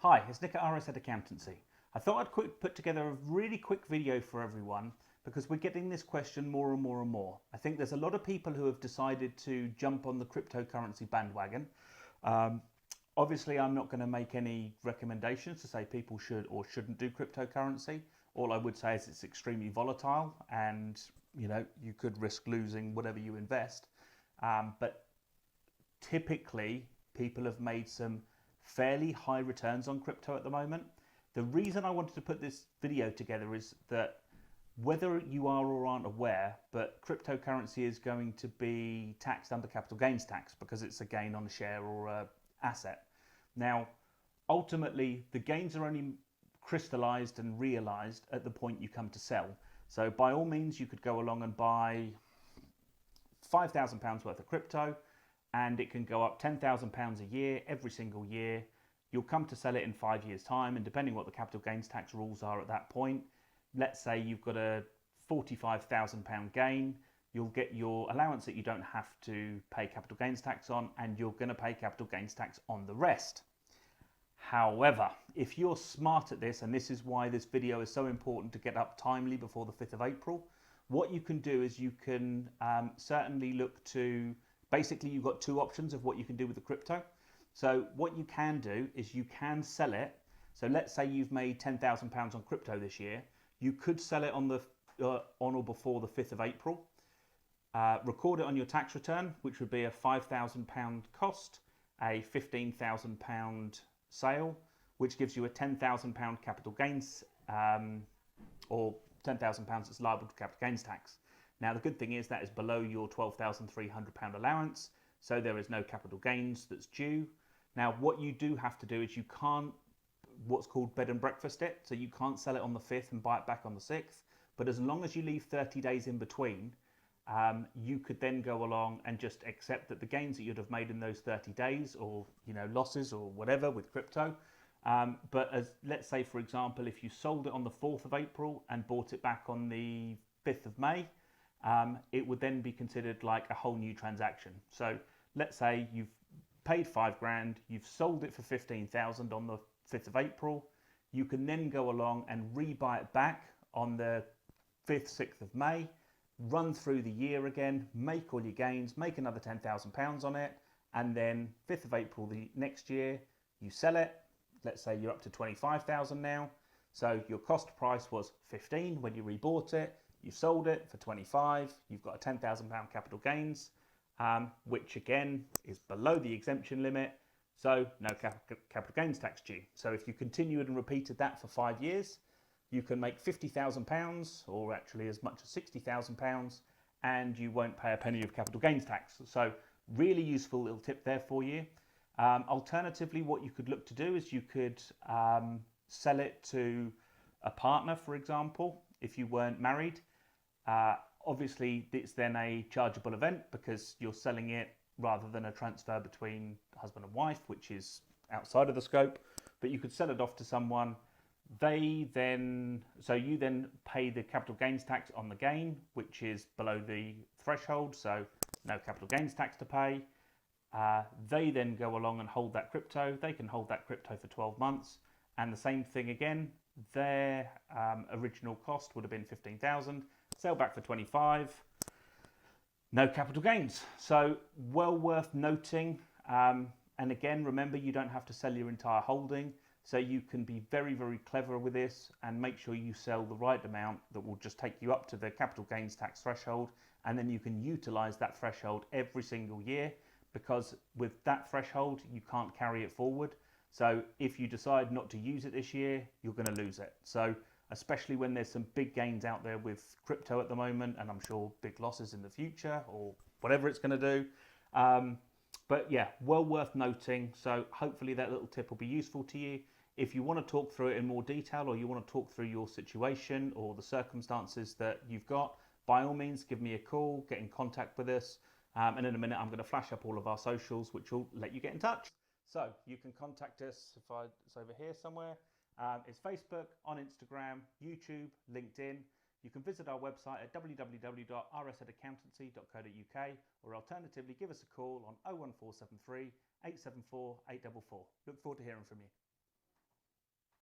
Hi, it's Nick at RSZ Accountancy. I thought I'd put together a really quick video for everyone because we're getting this question more and more and more. I think there's a lot of people who have decided to jump on the cryptocurrency bandwagon. Obviously, I'm not going to make any recommendations to say people should or shouldn't do cryptocurrency. All I would say is it's extremely volatile and you could risk losing whatever you invest. But typically, people have made some fairly high returns on crypto at the moment. The reason I wanted to put this video together is that whether you are or aren't aware, but cryptocurrency is going to be taxed under capital gains tax because it's a gain on a share or a asset. Now, ultimately, the gains are only crystallized and realized at the point you come to sell. So by all means, you could go along and buy £5,000 worth of crypto, and it can go up £10,000 a year every single year. You'll come to sell it in 5 years' time, and depending what the capital gains tax rules are at that point, let's say you've got a £45,000 gain, you'll get your allowance that you don't have to pay capital gains tax on, and you're going to pay capital gains tax on the rest. However, if you're smart at this, and this is why this video is so important to get up timely before the 5th of April, what you can do is you can certainly look to, basically you've got two options of what you can do with the crypto. So what you can do is you can sell it. So let's say you've made £10,000 on crypto this year. You could sell it on or before the 5th of April. Record it on your tax return, which would be a £5,000 cost, a £15,000 sale, which gives you a £10,000 capital gains, or £10,000 that's liable to capital gains tax. Now the good thing is that is below your £12,300 allowance, so there is no capital gains that's due. Now what you do have to do is you can't what's called bed and breakfast it, so you can't sell it on the 5th and buy it back on the 6th, but as long as you leave 30 days in between, you could then go along and just accept that the gains that you'd have made in those 30 days or losses or whatever with crypto, but as let's say for example if you sold it on the 4th of April and bought it back on the 5th of May, it would then be considered like a whole new transaction. So let's say you've paid £5,000, you've sold it for 15,000 on the 5th of April, you can then go along and rebuy it back on the 5th, 6th of May, run through the year again, make all your gains, make another £10,000 on it, and then 5th of April the next year, you sell it. Let's say you're up to 25,000 now. So your cost price was 15 when you rebought it, you sold it for 25, you've got a £10,000 capital gains, which again is below the exemption limit, so no capital gains tax due. So if you continued and repeated that for 5 years, you can make £50,000 or actually as much as £60,000 and you won't pay a penny of capital gains tax. So really useful little tip there for you. Alternatively, what you could look to do is you could sell it to a partner, for example, if you weren't married. Obviously, it's then a chargeable event because you're selling it rather than a transfer between husband and wife, which is outside of the scope. But you could sell it off to someone. You then pay the capital gains tax on the gain, which is below the threshold, so no capital gains tax to pay. They then go along and hold that crypto. They can hold that crypto for 12 months. And the same thing again, their original cost would have been 15,000, sell back for 25, no capital gains. So well worth noting. And again, remember, you don't have to sell your entire holding. So you can be very, very clever with this and make sure you sell the right amount that will just take you up to the capital gains tax threshold. And then you can utilize that threshold every single year, because with that threshold, you can't carry it forward. So if you decide not to use it this year, you're going to lose it. So especially when there's some big gains out there with crypto at the moment, and I'm sure big losses in the future or whatever it's going to do. But yeah, well worth noting. So hopefully that little tip will be useful to you. If you want to talk through it in more detail, or you want to talk through your situation or the circumstances that you've got, by all means, give me a call, get in contact with us. And in a minute, I'm going to flash up all of our socials, which will let you get in touch. So you can contact us, it's over here somewhere. It's Facebook, on Instagram, YouTube, LinkedIn. You can visit our website at www.rszaccountancy.co.uk, or alternatively give us a call on 01473 874 844. Look forward to hearing from you.